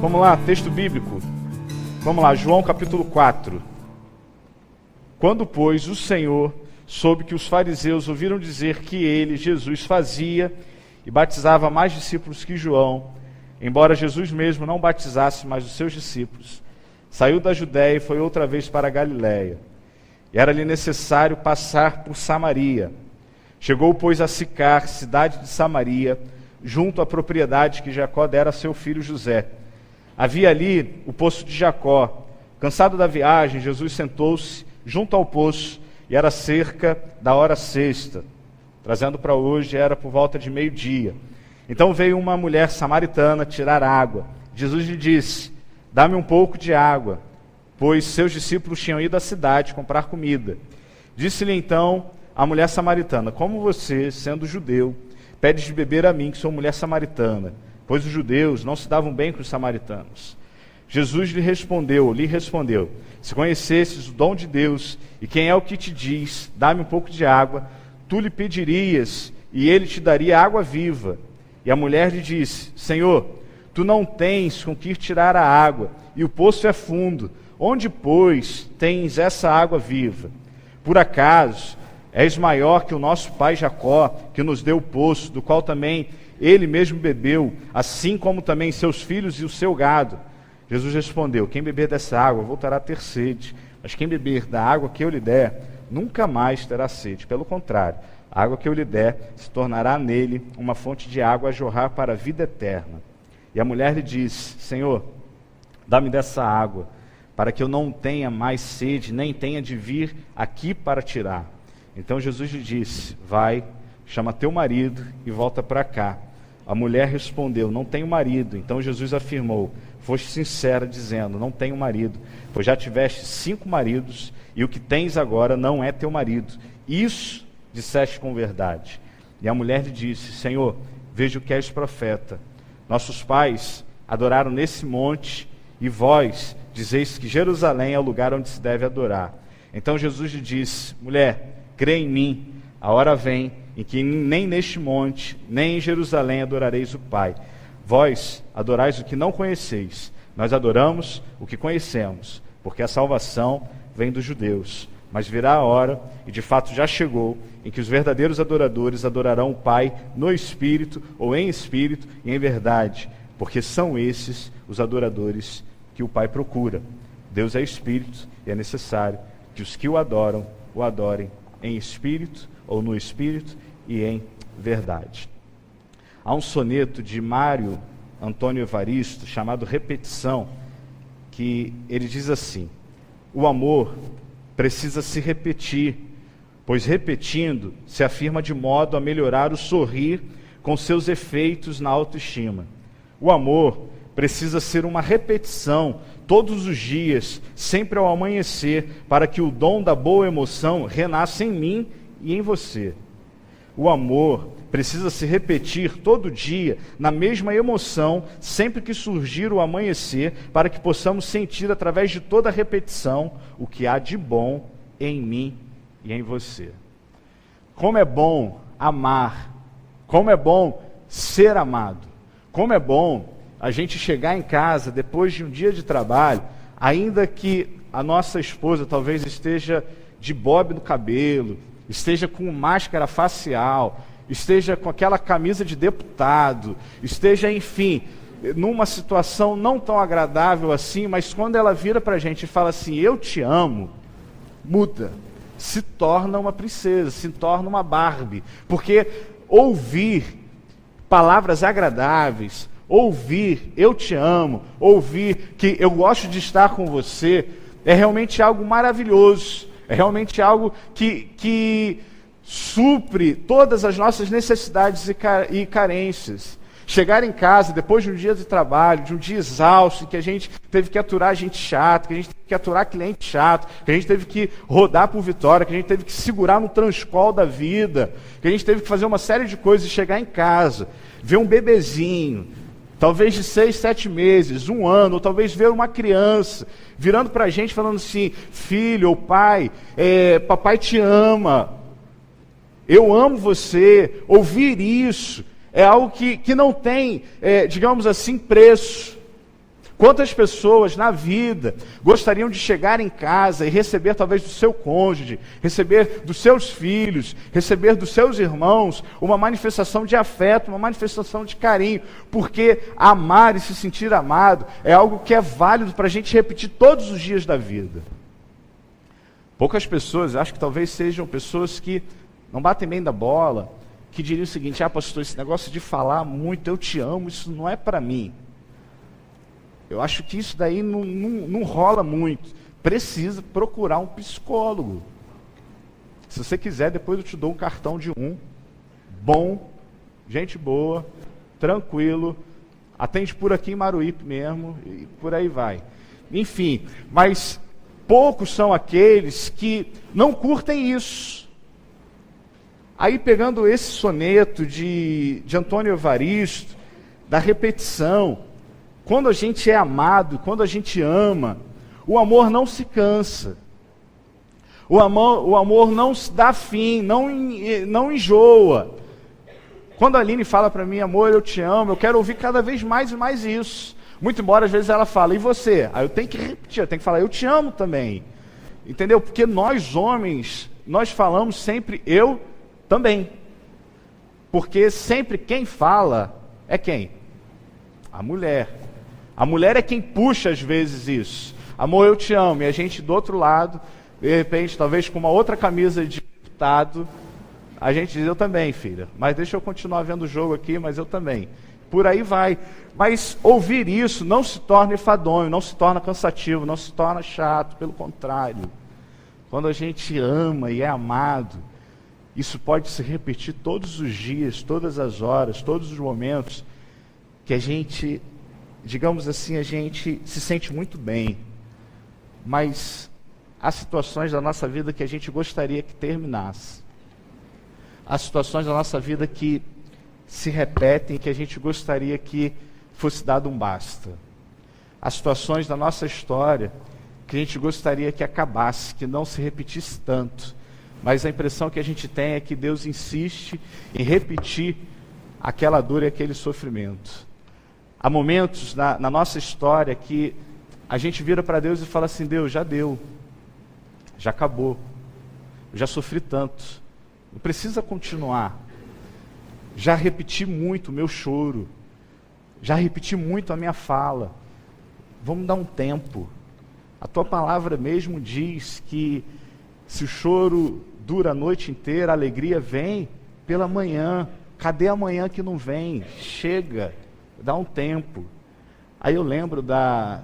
Vamos lá, texto bíblico. Vamos lá, João capítulo 4. Quando, pois, o Senhor soube que os fariseus ouviram dizer que ele, Jesus, fazia e batizava mais discípulos que João, embora Jesus mesmo não batizasse mais os seus discípulos, saiu da Judéia e foi outra vez para a Galiléia. E era-lhe necessário passar por Samaria. Chegou, pois, a Sicar, cidade de Samaria, junto à propriedade que Jacó dera a seu filho José. Havia ali o poço de Jacó. Cansado da viagem, Jesus sentou-se junto ao poço, e era cerca da hora sexta. Trazendo para hoje, era por volta de meio-dia. Então veio uma mulher samaritana tirar água. Jesus lhe disse: dá-me um pouco de água, pois seus discípulos tinham ido à cidade comprar comida. Disse-lhe então a mulher samaritana: como você, sendo judeu, pedes de beber a mim, que sou mulher samaritana? Pois os judeus não se davam bem com os samaritanos. Jesus lhe respondeu: se conhecesses o dom de Deus, e quem é o que te diz, dá-me um pouco de água, tu lhe pedirias, e ele te daria água viva. E a mulher lhe disse: Senhor, tu não tens com que tirar a água, e o poço é fundo. Onde, pois, tens essa água viva? Por acaso és maior que o nosso pai Jacó, que nos deu o poço, do qual também ele mesmo bebeu, assim como também seus filhos e o seu gado? Jesus respondeu: quem beber dessa água voltará a ter sede, mas quem beber da água que eu lhe der, nunca mais terá sede. Pelo contrário, a água que eu lhe der se tornará nele uma fonte de água a jorrar para a vida eterna. E a mulher lhe disse: Senhor, dá-me dessa água, para que eu não tenha mais sede, nem tenha de vir aqui para tirar. Então Jesus lhe disse: vai, chama teu marido e volta para cá. A mulher respondeu: não tenho marido. Então Jesus afirmou: foste sincera, dizendo: não tenho marido, pois já tiveste 5 maridos, e o que tens agora não é teu marido. Isso disseste com verdade. E a mulher lhe disse: Senhor, vejo que és profeta. Nossos pais adoraram nesse monte, e vós dizeis que Jerusalém é o lugar onde se deve adorar. Então Jesus lhe disse: mulher, crê em mim, a hora vem em que nem neste monte, nem em Jerusalém adorareis o Pai. Vós adorais o que não conheceis, nós adoramos o que conhecemos, porque a salvação vem dos judeus. Mas virá a hora, e de fato já chegou, em que os verdadeiros adoradores adorarão o Pai no Espírito, ou em Espírito e em verdade, porque são esses os adoradores que o Pai procura. Deus é Espírito, e é necessário que os que o adorem em Espírito, ou no Espírito e em verdade. Há um soneto de Mário Antônio Evaristo, chamado Repetição, que ele diz assim: o amor precisa se repetir, pois repetindo se afirma de modo a melhorar o sorrir com seus efeitos na autoestima. O amor precisa ser uma repetição todos os dias, sempre ao amanhecer, para que o dom da boa emoção renasça em mim e em você. O amor precisa se repetir todo dia, na mesma emoção, sempre que surgir o amanhecer, para que possamos sentir através de toda a repetição o que há de bom em mim e em você. Como é bom amar, como é bom ser amado, como é bom a gente chegar em casa depois de um dia de trabalho, ainda que a nossa esposa talvez esteja de bobe no cabelo, esteja com máscara facial, esteja com aquela camisa de deputado, esteja, enfim, numa situação não tão agradável assim, mas quando ela vira para a gente e fala assim: eu te amo, muda, se torna uma princesa, se torna uma Barbie, porque ouvir palavras agradáveis, ouvir eu te amo, ouvir que eu gosto de estar com você, é realmente algo maravilhoso, é realmente algo que supre todas as nossas necessidades e carências. Chegar em casa depois de um dia de trabalho, de um dia exausto, que a gente teve que aturar gente chata, que a gente teve que aturar cliente chato, que a gente teve que rodar por vitória, que a gente teve que segurar no transcol da vida, que a gente teve que fazer uma série de coisas e chegar em casa, ver um bebezinho, talvez de 6, 7 meses, 1 ano, ou talvez ver uma criança virando para a gente falando assim: filho ou pai, papai te ama, eu amo você. Ouvir isso é algo que não tem, digamos assim, preço. Quantas pessoas na vida gostariam de chegar em casa e receber talvez do seu cônjuge, receber dos seus filhos, receber dos seus irmãos uma manifestação de afeto, uma manifestação de carinho, porque amar e se sentir amado é algo que é válido para a gente repetir todos os dias da vida. Poucas pessoas, acho que talvez sejam pessoas que não batem bem da bola, que diriam o seguinte: pastor, esse negócio de falar muito, eu te amo, isso não é para mim. Eu acho que isso daí não rola muito. Precisa procurar um psicólogo. Se você quiser, depois eu te dou um cartão de bom, gente boa, tranquilo, atende por aqui em Maruípe mesmo, e por aí vai. Enfim, mas poucos são aqueles que não curtem isso. Aí pegando esse soneto de Antônio Evaristo, da repetição, quando a gente é amado, quando a gente ama, o amor não se cansa. O amor não se dá fim, não enjoa. Quando a Aline fala para mim, amor, eu te amo, eu quero ouvir cada vez mais e mais isso. Muito embora às vezes ela fala, e você? Aí eu tenho que repetir, eu tenho que falar, eu te amo também. Entendeu? Porque nós homens, nós falamos sempre eu também. Porque sempre quem fala é quem? A mulher. A mulher é quem puxa às vezes isso. Amor, eu te amo. E a gente do outro lado, de repente, talvez com uma outra camisa de deputado, a gente diz, eu também, filha. Mas deixa eu continuar vendo o jogo aqui, mas eu também. Por aí vai. Mas ouvir isso não se torna enfadonho, não se torna cansativo, não se torna chato. Pelo contrário. Quando a gente ama e é amado, isso pode se repetir todos os dias, todas as horas, todos os momentos, que a gente, digamos assim, a gente se sente muito bem. Mas há situações da nossa vida que a gente gostaria que terminasse. Há situações da nossa vida que se repetem, que a gente gostaria que fosse dado um basta. Há situações da nossa história que a gente gostaria que acabasse, que não se repetisse tanto. Mas a impressão que a gente tem é que Deus insiste em repetir aquela dor e aquele sofrimento. Há momentos na nossa história que a gente vira para Deus e fala assim, Deus, já deu, já acabou, eu já sofri tanto, não precisa continuar. Já repeti muito o meu choro, já repeti muito a minha fala, vamos dar um tempo. A tua palavra mesmo diz que se o choro dura a noite inteira, a alegria vem pela manhã. Cadê a manhã que não vem? Chega, dá um tempo. Aí eu lembro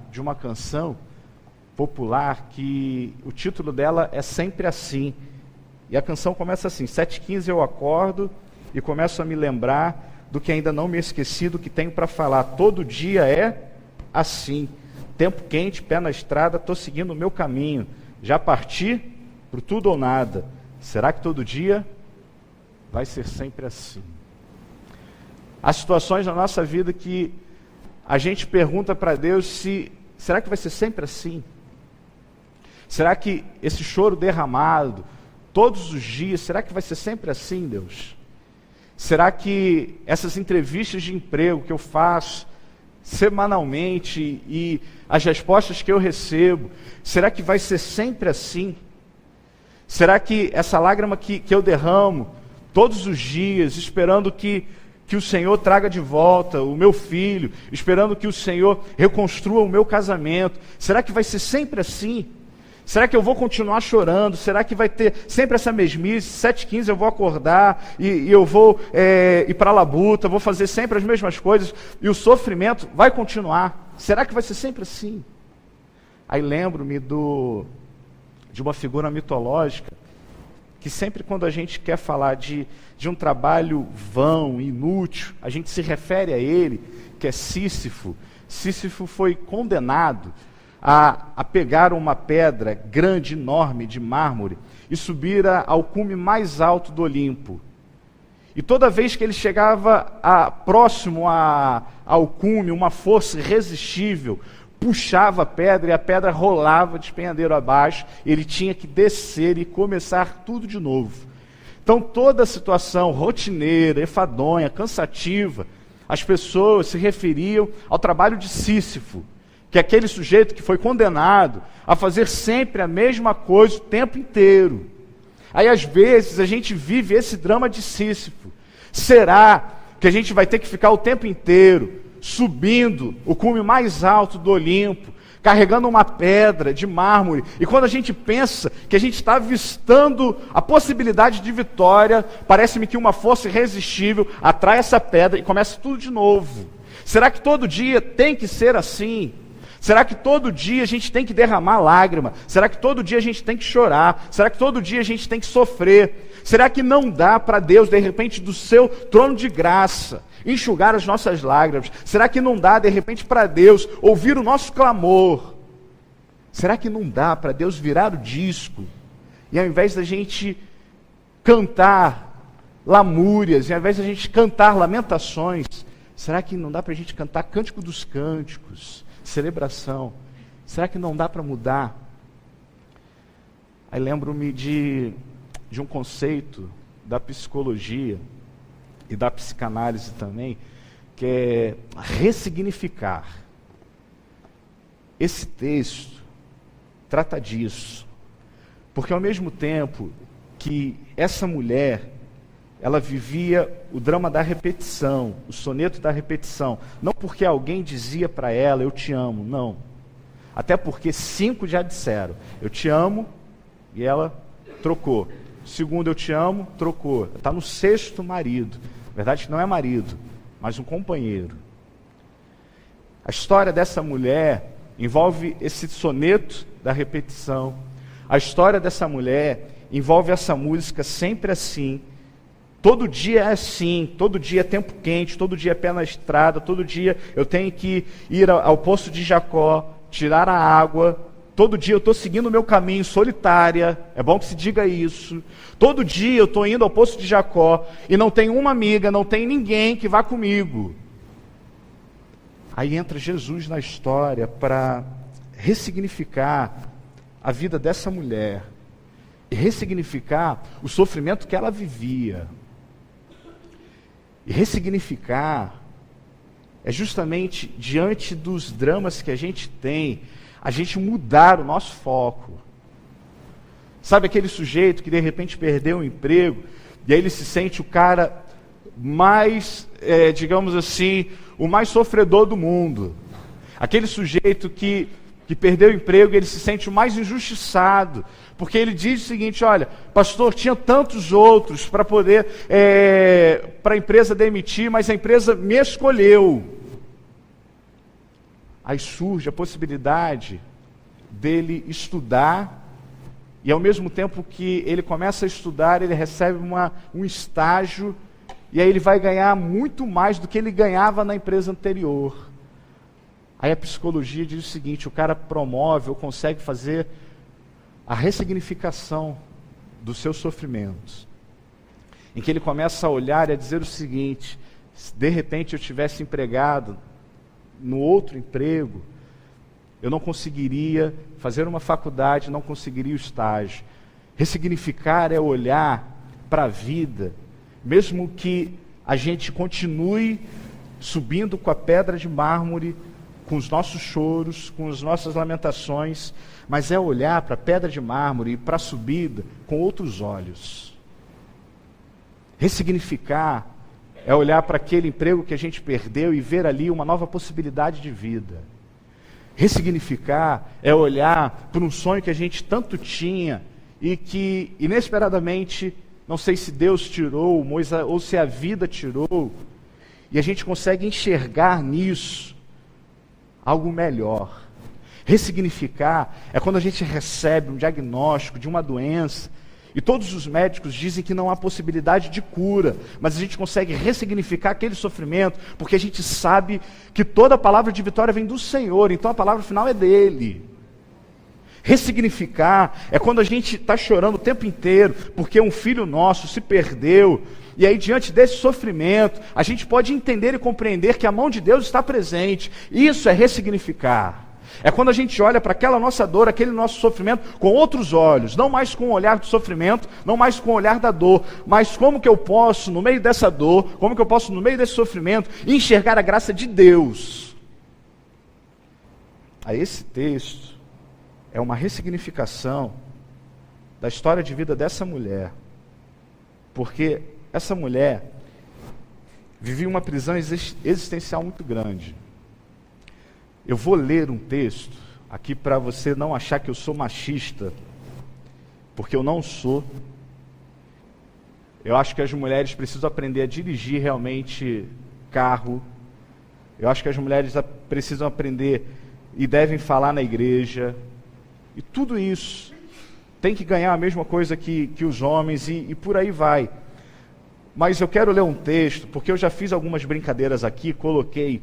de uma canção popular que o título dela é Sempre Assim. E a canção começa assim, 7h15 eu acordo e começo a me lembrar do que ainda não me esqueci, do que tenho para falar. Todo dia é assim. Tempo quente, pé na estrada, estou seguindo o meu caminho. Já parti pro tudo ou nada. Será que todo dia vai ser sempre assim? Há situações na nossa vida que a gente pergunta para Deus se, será que vai ser sempre assim? Será que esse choro derramado, todos os dias, será que vai ser sempre assim, Deus? Será que essas entrevistas de emprego que eu faço semanalmente e as respostas que eu recebo, será que vai ser sempre assim? Será que essa lágrima que eu derramo todos os dias, esperando que o Senhor traga de volta o meu filho, esperando que o Senhor reconstrua o meu casamento, será que vai ser sempre assim? Será que eu vou continuar chorando? Será que vai ter sempre essa mesmice? 7h15 eu vou acordar e eu vou ir para a labuta, vou fazer sempre as mesmas coisas e o sofrimento vai continuar. Será que vai ser sempre assim? Aí lembro-me de uma figura mitológica que sempre quando a gente quer falar de um trabalho vão, inútil, a gente se refere a ele, que é Sísifo. Sísifo foi condenado a pegar uma pedra grande, enorme, de mármore, e subir ao cume mais alto do Olimpo. E toda vez que ele chegava próximo ao cume, uma força irresistível puxava a pedra e a pedra rolava de despenhadeiro abaixo, ele tinha que descer e começar tudo de novo. Então toda a situação rotineira, enfadonha, cansativa, as pessoas se referiam ao trabalho de Sísifo, que é aquele sujeito que foi condenado a fazer sempre a mesma coisa o tempo inteiro. Aí às vezes a gente vive esse drama de Sísifo. Será que a gente vai ter que ficar o tempo inteiro subindo o cume mais alto do Olimpo, carregando uma pedra de mármore, e quando a gente pensa que a gente está avistando a possibilidade de vitória, parece-me que uma força irresistível atrai essa pedra e começa tudo de novo? Será que todo dia tem que ser assim? Será que todo dia a gente tem que derramar lágrima? Será que todo dia a gente tem que chorar? Será que todo dia a gente tem que sofrer? Será que não dá para Deus, de repente, do seu trono de graça, enxugar as nossas lágrimas? Será que não dá, de repente, para Deus ouvir o nosso clamor? Será que não dá para Deus virar o disco e ao invés da gente cantar lamúrias, e ao invés da gente cantar lamentações, será que não dá para a gente cantar Cântico dos Cânticos, celebração? Será que não dá para mudar? Aí lembro-me de um conceito da psicologia e da psicanálise também, que é ressignificar. Esse texto trata disso, porque ao mesmo tempo que essa mulher, ela vivia o drama da repetição, o soneto da repetição, não porque alguém dizia para ela, eu te amo, não. Até porque 5 já disseram, eu te amo, e ela trocou. Segundo, eu te amo, trocou. Está no 6º marido. Na verdade, não é marido, mas um companheiro. A história dessa mulher envolve esse soneto da repetição. A história dessa mulher envolve essa música sempre assim. Todo dia é assim, todo dia é tempo quente, todo dia é pé na estrada, todo dia eu tenho que ir ao poço de Jacó, tirar a água. Todo dia eu estou seguindo o meu caminho, solitária, é bom que se diga isso. Todo dia eu estou indo ao poço de Jacó e não tem uma amiga, não tem ninguém que vá comigo. Aí entra Jesus na história para ressignificar a vida dessa mulher e ressignificar o sofrimento que ela vivia. E ressignificar é justamente diante dos dramas que a gente tem, a gente mudar o nosso foco. Sabe aquele sujeito que de repente perdeu o emprego, e aí ele se sente o cara mais, digamos assim, o mais sofredor do mundo. Aquele sujeito que perdeu o emprego, ele se sente o mais injustiçado, porque ele diz o seguinte, olha, pastor, tinha tantos outros para poder, para a empresa demitir, mas a empresa me escolheu. Aí surge a possibilidade dele estudar, e ao mesmo tempo que ele começa a estudar, ele recebe um estágio, e aí ele vai ganhar muito mais do que ele ganhava na empresa anterior. Aí a psicologia diz o seguinte, o cara promove ou consegue fazer a ressignificação dos seus sofrimentos, em que ele começa a olhar e a dizer o seguinte, se de repente eu tivesse empregado no outro emprego, eu não conseguiria fazer uma faculdade, não conseguiria o estágio. Ressignificar é olhar para a vida, mesmo que a gente continue subindo com a pedra de mármore, com os nossos choros, com as nossas lamentações, mas é olhar para a pedra de mármore e para a subida com outros olhos. Ressignificar é olhar para aquele emprego que a gente perdeu e ver ali uma nova possibilidade de vida. Ressignificar é olhar para um sonho que a gente tanto tinha e que inesperadamente, não sei se Deus tirou ou se a vida tirou, e a gente consegue enxergar nisso algo melhor. Ressignificar é quando a gente recebe um diagnóstico de uma doença e todos os médicos dizem que não há possibilidade de cura, mas a gente consegue ressignificar aquele sofrimento, porque a gente sabe que toda a palavra de vitória vem do Senhor, então a palavra final é dele. Ressignificar é quando a gente está chorando o tempo inteiro, porque um filho nosso se perdeu, e aí diante desse sofrimento, a gente pode entender e compreender que a mão de Deus está presente. Isso é ressignificar. É quando a gente olha para aquela nossa dor, aquele nosso sofrimento com outros olhos, não mais com o olhar do sofrimento, não mais com o olhar da dor, mas como que eu posso, no meio dessa dor, como que eu posso, no meio desse sofrimento, enxergar a graça de Deus. a esse texto é uma ressignificação da história de vida dessa mulher. Porque essa mulher vivia uma prisão existencial muito grande. Eu vou ler um texto aqui para você não achar que eu sou machista, porque eu não sou. Eu acho que as mulheres precisam aprender a dirigir realmente carro. Eu acho que as mulheres precisam aprender e devem falar na igreja. E tudo isso tem que ganhar a mesma coisa que os homens e por aí vai. Mas eu quero ler um texto, porque eu já fiz algumas brincadeiras aqui, coloquei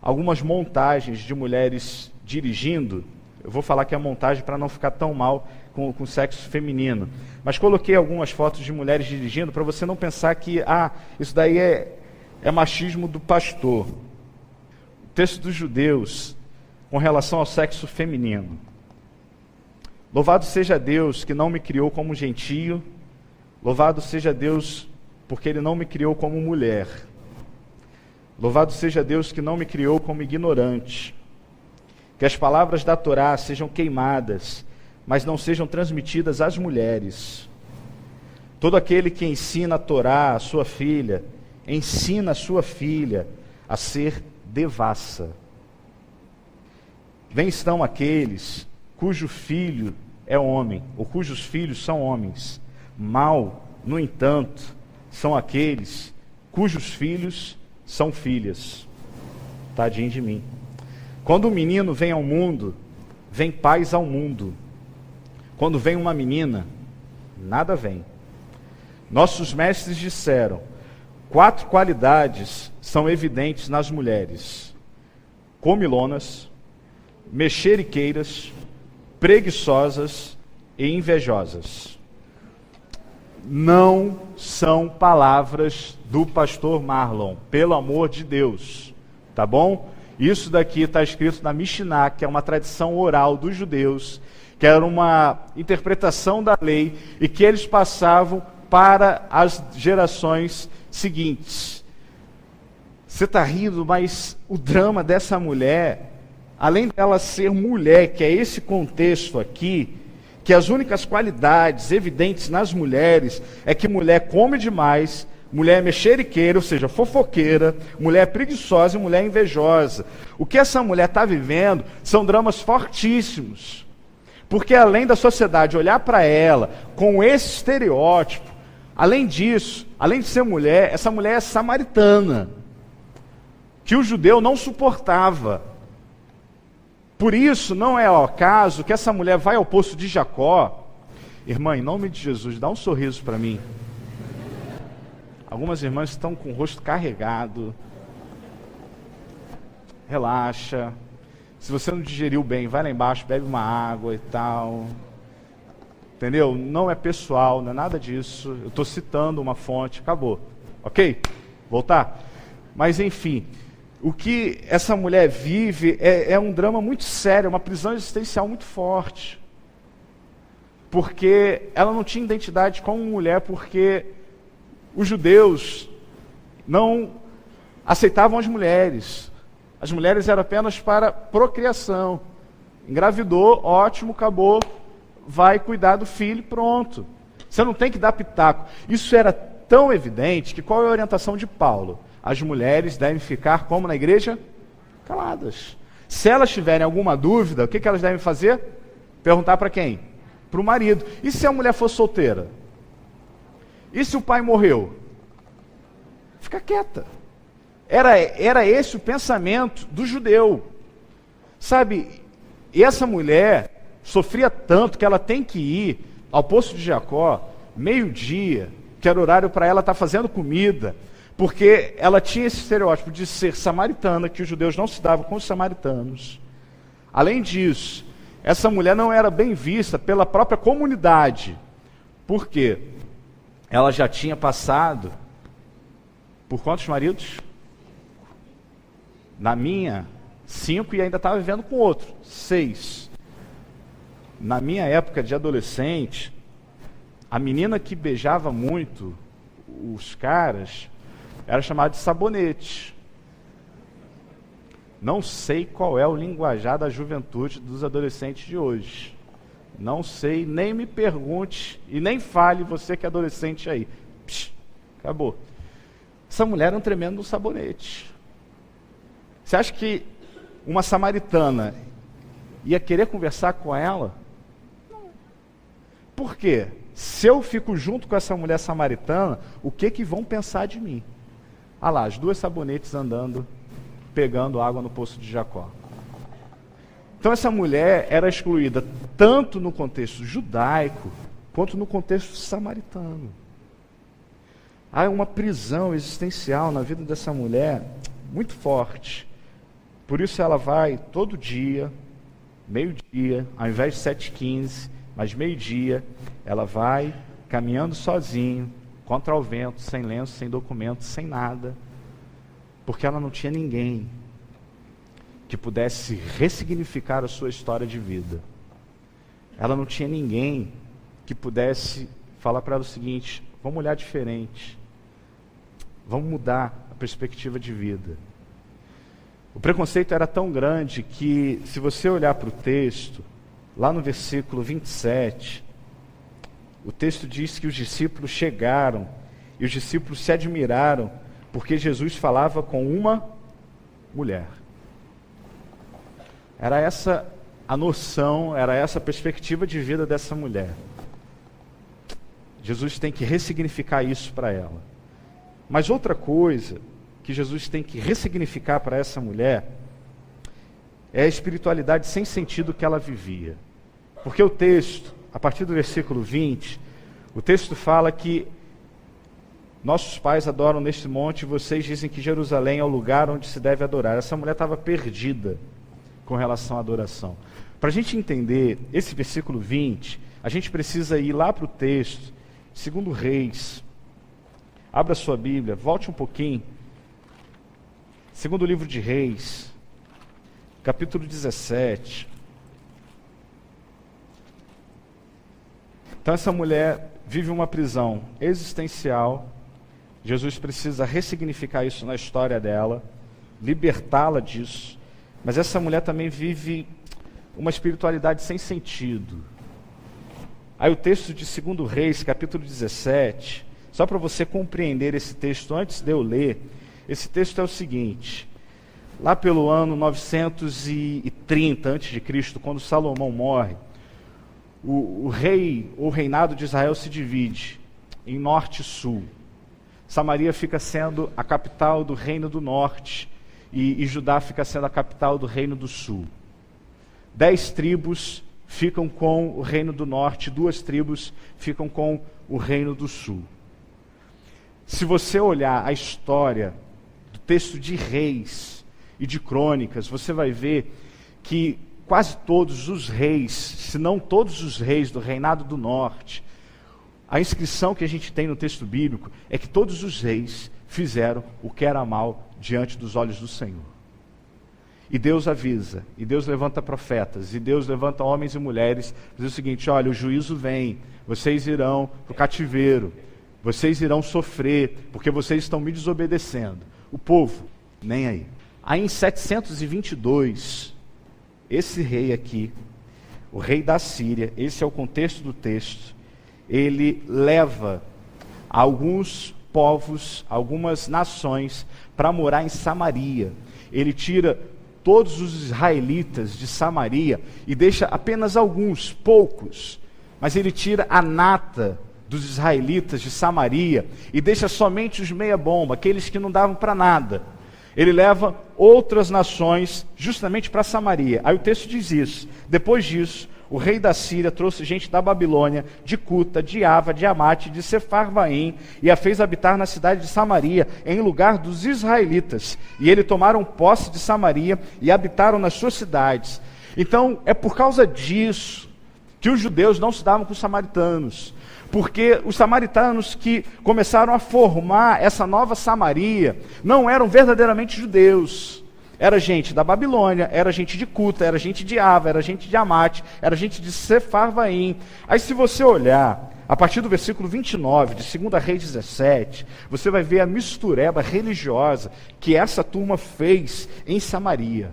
algumas montagens de mulheres dirigindo. Eu vou falar que é montagem para não ficar tão mal com o sexo feminino. Mas coloquei algumas fotos de mulheres dirigindo para você não pensar que isso daí é machismo do pastor. O texto dos judeus com relação ao sexo feminino. Louvado seja Deus que não me criou como gentio, louvado seja Deus porque Ele não me criou como mulher. Louvado seja Deus que não me criou como ignorante. Que as palavras da Torá sejam queimadas, mas não sejam transmitidas às mulheres. Todo aquele que ensina a Torá à sua filha, ensina a sua filha a ser devassa. Bem estão aqueles cujo filho é homem, ou cujos filhos são homens. Mal, no entanto, são aqueles cujos filhos são filhas. Tadinho de mim. Quando um menino vem ao mundo, vem paz ao mundo. Quando vem uma menina, nada vem. Nossos mestres disseram: 4 qualidades são evidentes nas mulheres: comilonas, mexeriqueiras, preguiçosas e invejosas. Não são palavras do pastor Marlon, pelo amor de Deus, tá bom? Isso daqui está escrito na Mishnah, que é uma tradição oral dos judeus, que era uma interpretação da lei e que eles passavam para as gerações seguintes. Você está rindo, mas o drama dessa mulher, além dela ser mulher, que é esse contexto aqui, que as únicas qualidades evidentes nas mulheres é que mulher come demais, mulher mexeriqueira, ou seja, fofoqueira, mulher preguiçosa e mulher invejosa. O que essa mulher está vivendo são dramas fortíssimos. Porque além da sociedade olhar para ela com esse estereótipo, além disso, além de ser mulher, essa mulher é samaritana, que o judeu não suportava. Por isso, não é ao acaso que essa mulher vai ao poço de Jacó. Irmã, em nome de Jesus, dá um sorriso para mim. Algumas irmãs estão com o rosto carregado. Relaxa. Se você não digeriu bem, vai lá embaixo, bebe uma água e tal. Entendeu? Não é pessoal, não é nada disso. Eu estou citando uma fonte, acabou. Ok? Voltar? Mas enfim, o que essa mulher vive é um drama muito sério, uma prisão existencial muito forte. Porque ela não tinha identidade como mulher, porque os judeus não aceitavam as mulheres. As mulheres eram apenas para procriação. Engravidou, ótimo, acabou, vai cuidar do filho, pronto. Você não tem que dar pitaco. Isso era tão evidente que qual é a orientação de Paulo? As mulheres devem ficar como na igreja? Caladas. Se elas tiverem alguma dúvida, o que elas devem fazer? Perguntar para quem? Para o marido. E se a mulher for solteira? E se o pai morreu? Fica quieta. Era esse o pensamento do judeu. Sabe, e essa mulher sofria tanto que ela tem que ir ao poço de Jacó, meio-dia, que era o horário para ela estar fazendo comida, porque ela tinha esse estereótipo de ser samaritana, que os judeus não se davam com os samaritanos. Além disso, essa mulher não era bem vista pela própria comunidade. Por quê? Ela já tinha passado por quantos maridos? Na minha, 5, e ainda estava vivendo com outro, 6. Na minha época de adolescente, a menina que beijava muito os caras era chamada de sabonete. Não sei qual é o linguajar da juventude dos adolescentes de hoje. Não sei, nem me pergunte e nem fale você que é adolescente aí. Psh, acabou. Essa mulher é um tremendo sabonete. Você acha que uma samaritana ia querer conversar com ela? Não. Por quê? Se eu fico junto com essa mulher samaritana, o que vão pensar de mim? Ah lá, as duas sabonetes andando, pegando água no poço de Jacó. Então essa mulher era excluída tanto no contexto judaico, quanto no contexto samaritano. Há uma prisão existencial na vida dessa mulher muito forte. Por isso ela vai todo dia, meio-dia, ao invés de 7h15, mas meio-dia, ela vai caminhando sozinho, contra o vento, sem lenço, sem documento, sem nada, porque ela não tinha ninguém que pudesse ressignificar a sua história de vida. Ela não tinha ninguém que pudesse falar para ela o seguinte: vamos olhar diferente, vamos mudar a perspectiva de vida. O preconceito era tão grande que, se você olhar para o texto, lá no versículo 27, o texto diz que os discípulos chegaram e os discípulos se admiraram porque Jesus falava com uma mulher. Era essa a noção, era essa a perspectiva de vida dessa mulher. Jesus tem que ressignificar isso para ela. Mas outra coisa que Jesus tem que ressignificar para essa mulher é a espiritualidade sem sentido que ela vivia. Porque o texto, a partir do versículo 20, o texto fala que nossos pais adoram neste monte e vocês dizem que Jerusalém é o lugar onde se deve adorar. Essa mulher estava perdida com relação à adoração. Para a gente entender esse versículo 20, a gente precisa ir lá para o texto, 2 Reis. Abra sua Bíblia, volte um pouquinho. 2º livro de Reis, capítulo 17. Então essa mulher vive uma prisão existencial. Jesus precisa ressignificar isso na história dela, libertá-la disso. Mas essa mulher também vive uma espiritualidade sem sentido. Aí o texto de 2 Reis, capítulo 17, só para você compreender esse texto antes de eu ler, esse texto é o seguinte: lá pelo ano 930 a.C., quando Salomão morre, o reinado de Israel se divide em norte e sul. Samaria fica sendo a capital do reino do norte e Judá fica sendo a capital do reino do sul. 10 tribos ficam com o reino do norte, 2 tribos ficam com o reino do sul. Se você olhar a história do texto de Reis e de Crônicas, você vai ver que quase todos os reis, se não todos os reis do reinado do norte, a inscrição que a gente tem no texto bíblico é que todos os reis fizeram o que era mal diante dos olhos do Senhor. E Deus avisa, e Deus levanta profetas, e Deus levanta homens e mulheres, diz o seguinte: olha, o juízo vem, vocês irão para o cativeiro, vocês irão sofrer, porque vocês estão me desobedecendo. O povo, nem aí. Aí em 722, esse rei aqui, o rei da Síria, esse é o contexto do texto, ele leva alguns povos, algumas nações, para morar em Samaria. Ele tira todos os israelitas de Samaria e deixa apenas alguns, poucos, mas ele tira a nata dos israelitas de Samaria e deixa somente os meia-bomba, aqueles que não davam para nada. Ele leva outras nações justamente para Samaria. Aí o texto diz isso: depois disso, o rei da Síria trouxe gente da Babilônia, de Cuta, de Ava, de Amate, de Sefarvaim, e a fez habitar na cidade de Samaria, em lugar dos israelitas. E eles tomaram posse de Samaria e habitaram nas suas cidades. Então, é por causa disso que os judeus não se davam com os samaritanos. Porque os samaritanos que começaram a formar essa nova Samaria não eram verdadeiramente judeus. Era gente da Babilônia, era gente de Cuta, era gente de Ava, era gente de Amate, era gente de Sefarvaim. Aí se você olhar A partir do versículo 29, de 2 Reis 17, você vai ver a mistureba religiosa que essa turma fez em Samaria.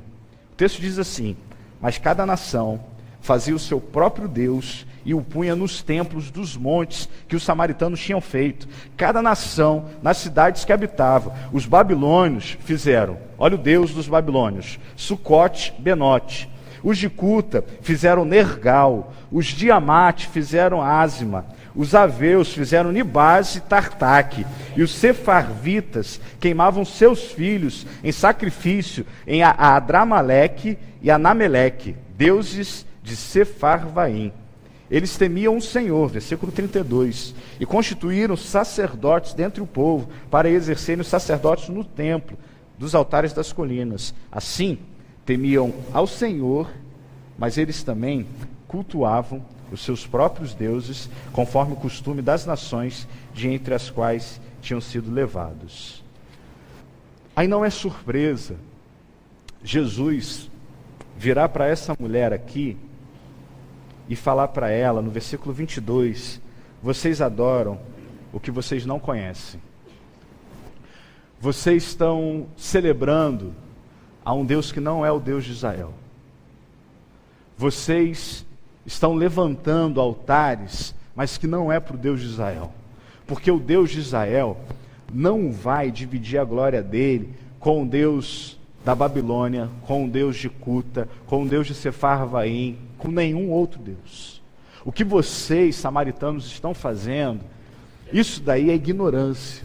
O texto diz assim: mas cada nação fazia o seu próprio Deus e o punha nos templos dos montes que os samaritanos tinham feito. Cada nação, nas cidades que habitava. Os babilônios fizeram, olha o Deus dos babilônios, Sucote, Benote. Os de Cuta fizeram Nergal. Os de Amate fizeram Ázima. Os aveus fizeram Nibás e Tartaque. E os sefarvitas queimavam seus filhos em sacrifício em Adramaleque e Anameleque, deuses de Sefarvaim. Eles temiam o Senhor, versículo 32, e constituíram sacerdotes dentre o povo, para exercerem os sacerdotes no templo, dos altares das colinas. Assim, temiam ao Senhor, mas eles também cultuavam os seus próprios deuses, conforme o costume das nações de entre as quais tinham sido levados. Aí não é surpresa Jesus virar para essa mulher aqui e falar para ela, no versículo 22, vocês adoram o que vocês não conhecem. Vocês estão celebrando a um Deus que não é o Deus de Israel. Vocês estão levantando altares, mas que não é para o Deus de Israel. Porque o Deus de Israel não vai dividir a glória dele com o Deus da Babilônia, com o Deus de Cuta, com o Deus de Sefarvaim, com nenhum outro Deus. O que vocês, samaritanos, estão fazendo, isso daí é ignorância.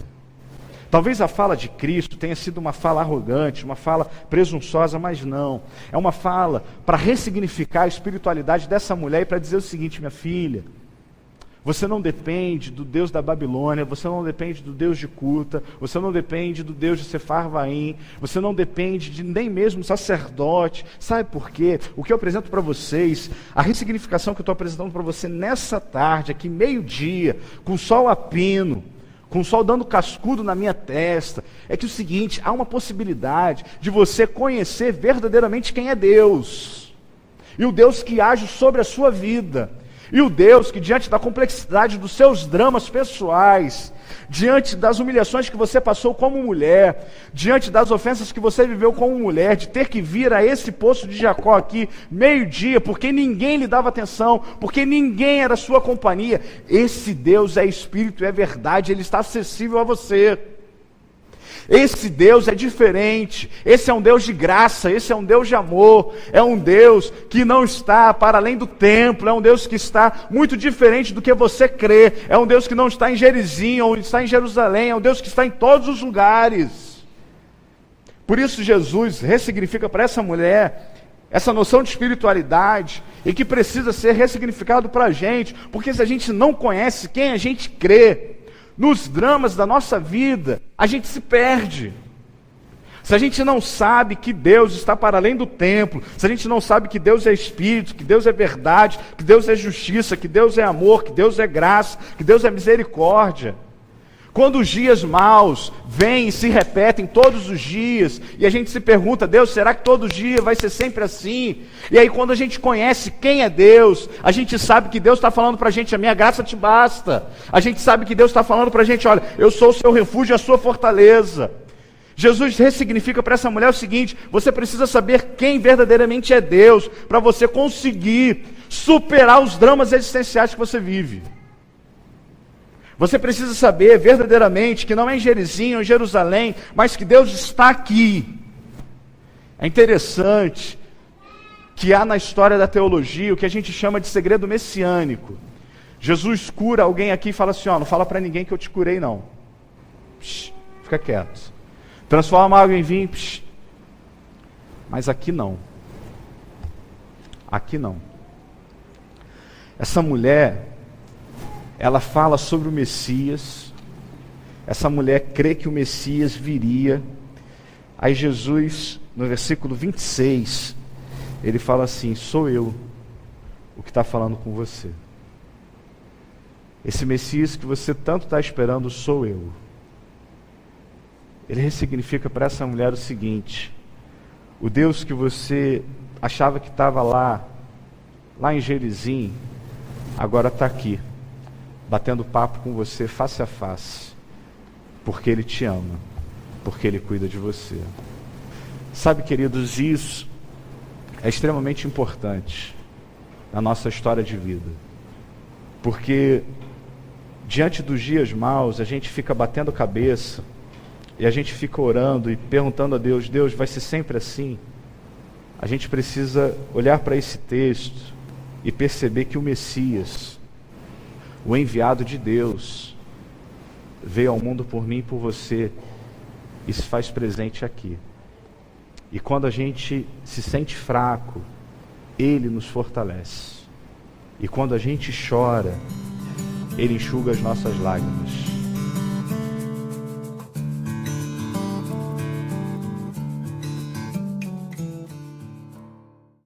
Talvez a fala de Cristo tenha sido uma fala arrogante, uma fala presunçosa, mas não. É uma fala para ressignificar a espiritualidade dessa mulher e para dizer o seguinte: minha filha, você não depende do Deus da Babilônia, você não depende do Deus de Cuta, você não depende do Deus de Sefarvaim, você não depende de nem mesmo sacerdote. Sabe por quê? O que eu apresento para vocês, a ressignificação que eu estou apresentando para você nessa tarde, aqui meio-dia, com o sol a pino, com o sol dando cascudo na minha testa, é que o seguinte: há uma possibilidade de você conhecer verdadeiramente quem é Deus, e o Deus que age sobre a sua vida, e o Deus que, diante da complexidade dos seus dramas pessoais, diante das humilhações que você passou como mulher, diante das ofensas que você viveu como mulher, de ter que vir a esse poço de Jacó aqui, meio-dia, porque ninguém lhe dava atenção, porque ninguém era sua companhia, esse Deus é Espírito, é verdade, Ele está acessível a você. Esse Deus é diferente, esse é um Deus de graça, esse é um Deus de amor, é um Deus que não está para além do templo, é um Deus que está muito diferente do que você crê, é um Deus que não está em Gerizim ou está em Jerusalém, é um Deus que está em todos os lugares. Por isso Jesus ressignifica para essa mulher essa noção de espiritualidade e que precisa ser ressignificado para a gente, porque se a gente não conhece quem a gente crê, nos dramas da nossa vida, a gente se perde. Se a gente não sabe que Deus está para além do templo, se a gente não sabe que Deus é Espírito, que Deus é verdade, que Deus é justiça, que Deus é amor, que Deus é graça, que Deus é misericórdia. Quando os dias maus vêm e se repetem todos os dias, e a gente se pergunta: Deus, será que todo dia vai ser sempre assim? E aí quando a gente conhece quem é Deus, a gente sabe que Deus está falando para a gente: a minha graça te basta. A gente sabe que Deus está falando para a gente: olha, eu sou o seu refúgio e a sua fortaleza. Jesus ressignifica para essa mulher o seguinte: você precisa saber quem verdadeiramente é Deus, para você conseguir superar os dramas existenciais que você vive. Você precisa saber verdadeiramente que não é em Gerizim ou em Jerusalém, mas que Deus está aqui. É interessante que há na história da teologia o que a gente chama de segredo messiânico. Jesus cura alguém aqui e fala assim: ó, não fala para ninguém que eu te curei não. Psh, fica quieto. Transforma água em vinho. Psh. Mas aqui não. Aqui não. Essa mulher, ela fala sobre o Messias, essa mulher crê que o Messias viria. Aí Jesus, no versículo 26, ele fala assim: sou eu o que está falando com você. Esse Messias que você tanto está esperando sou eu. Ele ressignifica para essa mulher o seguinte: o Deus que você achava que estava lá em Gerizim, agora está aqui. batendo papo com você face a face, porque Ele te ama, porque Ele cuida de você. Sabe, queridos, isso é extremamente importante na nossa história de vida, porque diante dos dias maus, a gente fica batendo cabeça e a gente fica orando e perguntando a Deus: Deus, vai ser sempre assim? A gente precisa olhar para esse texto e perceber que o Messias, o enviado de Deus, veio ao mundo por mim e por você e se faz presente aqui. E quando a gente se sente fraco, Ele nos fortalece. E quando a gente chora, Ele enxuga as nossas lágrimas.